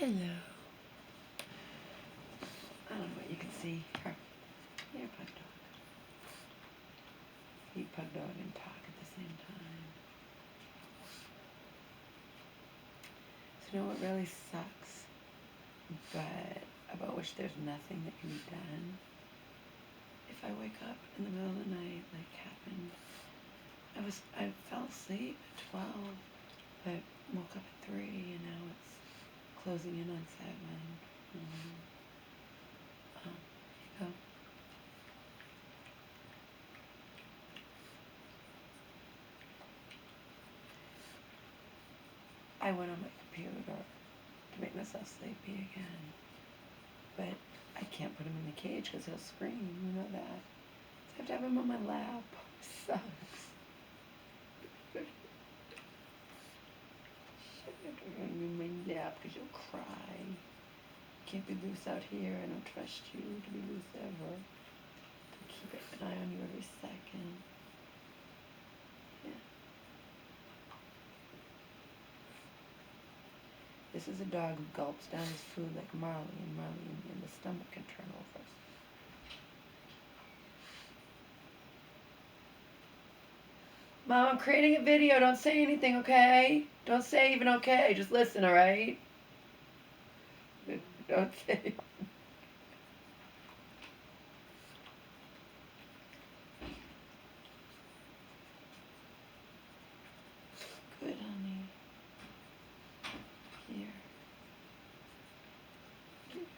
Hello. I don't know what you can see. Here, here, pug dog. Eat pug dog and talk at the same time. So you know what really sucks, but about which there's nothing that can be done? If I wake up in the middle of the night, like happened, I fell asleep at 12, but woke up at 3, and now it's closing in on 7. Here you go. I went on my computer to make myself sleepy again, but I can't put him in the cage because he'll scream, you know that. So I have to have him on my lap. Sucks. You have to have him in my lap because you'll cry. Can't be loose out here. I don't trust you to be loose ever. I'll keep an eye on you every second. Yeah. This is a dog who gulps down his food like Marley, and the stomach can turn over. Mom, I'm creating a video. Don't say anything, okay? Don't say even okay. Just listen, all right? Don't say. Good, honey. Here. Here.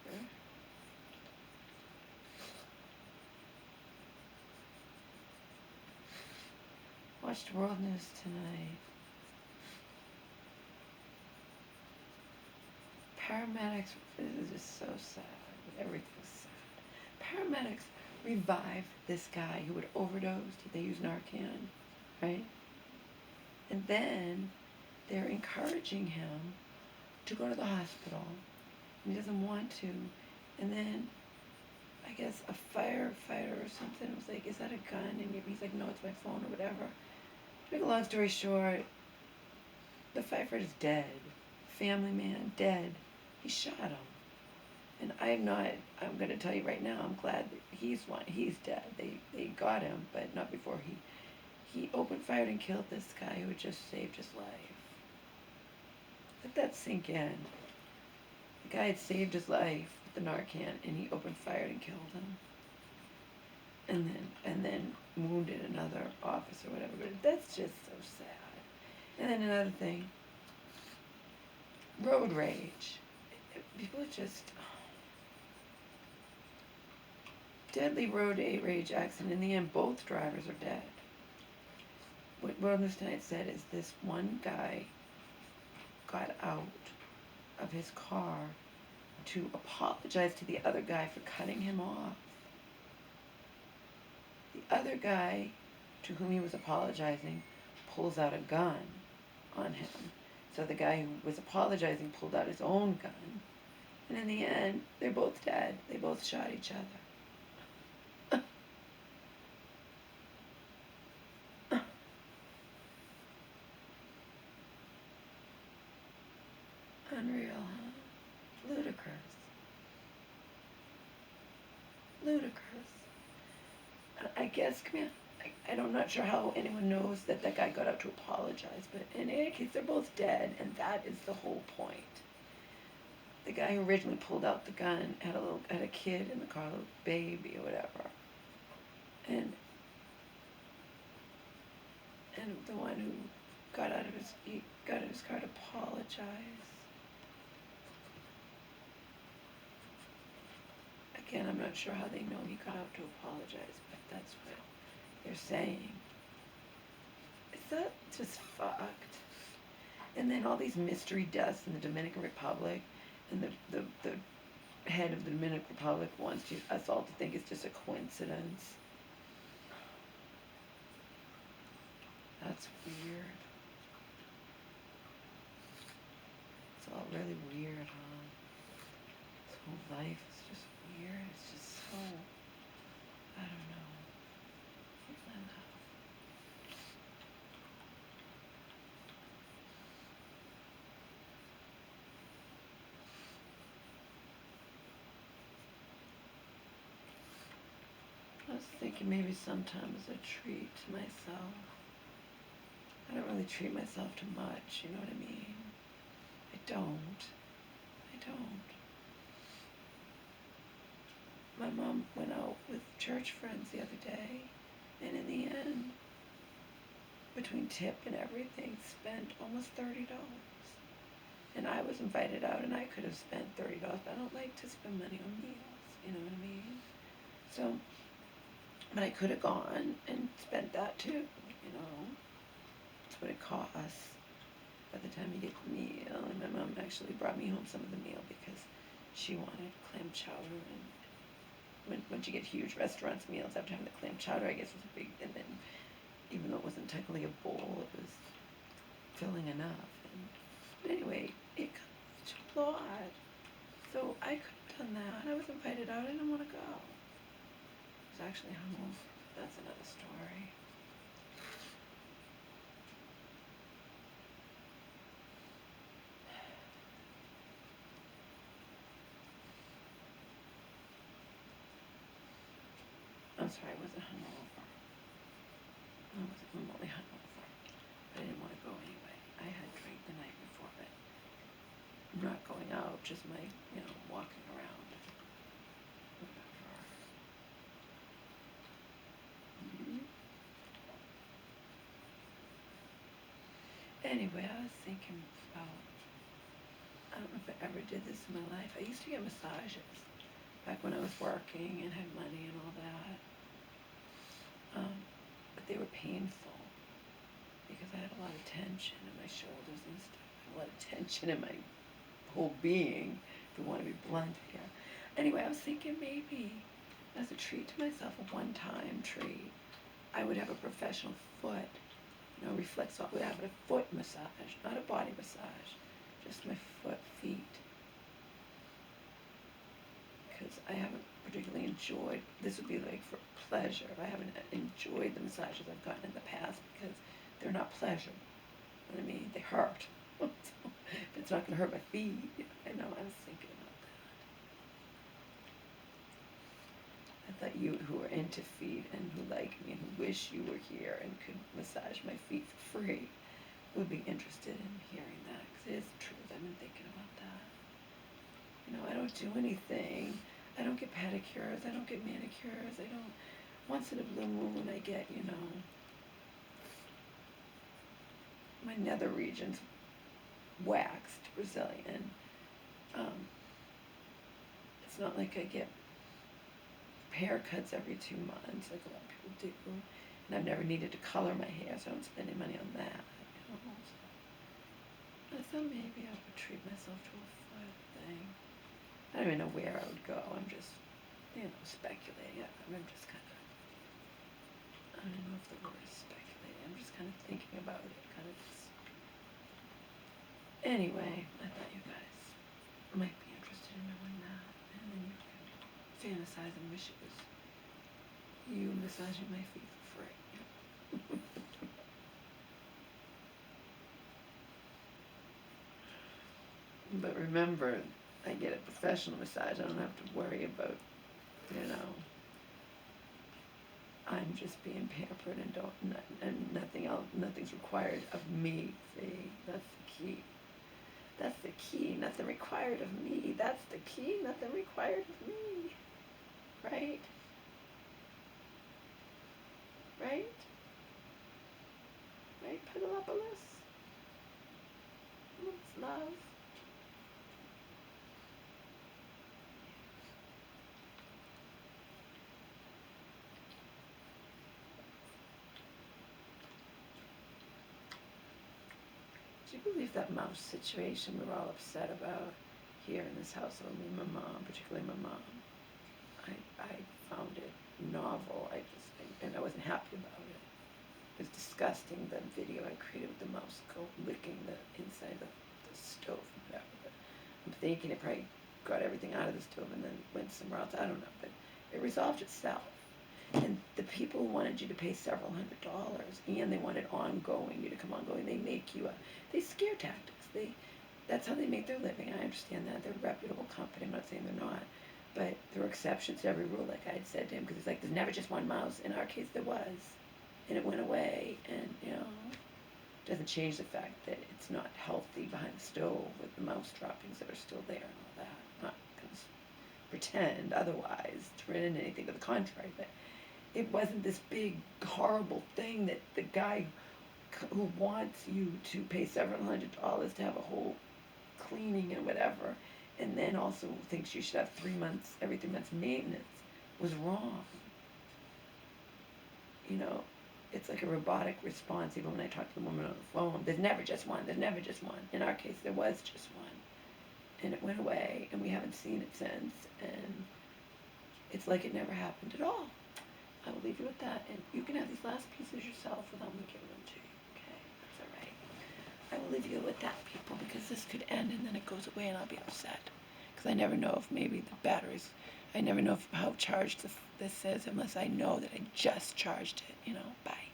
Watched World News tonight. Paramedics, this is just so sad. Everything's sad. Paramedics revived this guy who had overdosed. They used Narcan, right? And then they're encouraging him to go to the hospital. And he doesn't want to. And then I guess a firefighter or something was like, is that a gun? And he's like, no, it's my phone or whatever. To make a long story short, the firefighter's dead. Family man, dead. He shot him. And I'm going to tell you right now, I'm glad that he's dead. They got him, but not before he opened fire and killed this guy who had just saved his life. Let that sink in. The guy had saved his life with the Narcan, and he opened fire and killed him. And then wounded another officer or whatever. But that's just so sad. And then another thing, road rage. People are just deadly road rage accident. In the end, both drivers are dead. What World News Tonight said is this one guy got out of his car to apologize to the other guy for cutting him off. The other guy to whom he was apologizing pulls out a gun on him. So the guy who was apologizing pulled out his own gun. And in the end, they're both dead. They both shot each other. Unreal, huh? Ludicrous. Ludicrous. I guess, come here. I'm not sure how anyone knows that guy got out to apologize, but in any case, they're both dead, and that is the whole point. The guy who originally pulled out the gun had a kid in the car, a little baby or whatever, and the one who got out of his car to apologize. Again, I'm not sure how they know he got out to apologize, but that's what they're saying. Is that just fucked? And then all these mystery deaths in the Dominican Republic, and the head of the Dominican Republic wants us all to think it's just a coincidence. That's weird. It's all really weird, huh? This whole life is just weird. It's just so, I don't know. was thinking maybe sometimes a treat to myself. I don't really treat myself too much, you know what I mean? I don't. My mom went out with church friends the other day, and in the end, between tip and everything, spent almost $30. And I was invited out, and I could have spent $30, but I don't like to spend money on meals, you know what I mean? So, but I could have gone and spent that too, you know? That's what it costs by the time you get the meal. And my mom actually brought me home some of the meal because she wanted clam chowder. And once you get huge restaurants meals, after having the clam chowder, I guess was a big, and then even though it wasn't technically a bowl, it was filling enough. But anyway, it comes to a lot. So I could have done that. I was invited out. I didn't want to go. I was actually hungover. That's another story. I'm sorry, I wasn't hungover. I wasn't remotely hungover. But I didn't want to go anyway. I had drank the night before, but I'm not going out, just my, walking around. Whatever. Anyway, I was thinking about, I don't know if I ever did this in my life. I used to get massages back when I was working and had money and all that. But they were painful because I had a lot of tension in my shoulders and stuff. I had a lot of tension in my whole being, if you want to be blunt here. Anyway, I was thinking maybe as a treat to myself, a one-time treat, I would have a professional foot, reflexology. I would have a foot massage, not a body massage, just my feet. Because I haven't particularly enjoyed, this would be like for pleasure. I haven't enjoyed the massages I've gotten in the past because they're not pleasure. You know what I mean? They hurt. So, it's not going to hurt my feet. I know, I was thinking about that. I thought you who are into feet and who like me and who wish you were here and could massage my feet for free would be interested in hearing that, because it is the truth. I've been thinking about that. I don't do anything. I don't get pedicures. I don't get manicures. I don't. Once in a blue moon, I get, my nether regions waxed Brazilian. It's not like I get haircuts every 2 months like a lot of people do. And I've never needed to color my hair, so I don't spend any money on that. So I thought maybe I would treat myself to a foot thing. I don't even know where I would go. I'm just, speculating. I'm just kind of, I don't know if the word is speculating. I'm just kind of thinking about it. Anyway, I thought you guys might be interested in knowing that. And then you can fantasize and wish it was you massaging my feet for free. But remember, I get a professional massage. I don't have to worry about, I'm just being pampered and nothing else, nothing's required of me. See, that's the key. That's the key. Nothing required of me. That's the key. Nothing required of me. Right? Right? Right, Pagalopolis? It's love. Do you believe that mouse situation we're all upset about here in this household? Me and my mom, particularly my mom. I found it novel. And I wasn't happy about it. It was disgusting, the video I created with the mouse licking the inside of the stove and whatever. But I'm thinking it probably got everything out of the stove and then went somewhere else. I don't know, but it resolved itself. And the people who wanted you to pay several $100s, and they wanted you to come ongoing, they make you they scare tactics. That's how they make their living. I understand that. They're a reputable company. I'm not saying they're not. But there were exceptions to every rule, like I had said to him, because he's like, there's never just one mouse. In our case, there was. And it went away. And, it doesn't change the fact that it's not healthy behind the stove with the mouse droppings that are still there and all that. I'm not going to pretend otherwise, turn into anything to the contrary. But it wasn't this big, horrible thing that the guy who wants you to pay several $100s to have a whole cleaning and whatever, and then also thinks you should have every 3 months maintenance, was wrong. It's like a robotic response. Even when I talk to the woman on the phone, there's never just one. There's never just one. In our case, there was just one, and it went away, and we haven't seen it since. And it's like it never happened at all. I will leave you with that, and you can have these last pieces yourself without me giving them to you. Okay, that's all right. I will leave you with that, people, because this could end and then it goes away and I'll be upset. Because I never know if maybe the batteries, I never know how charged this is unless I know that I just charged it, Bye.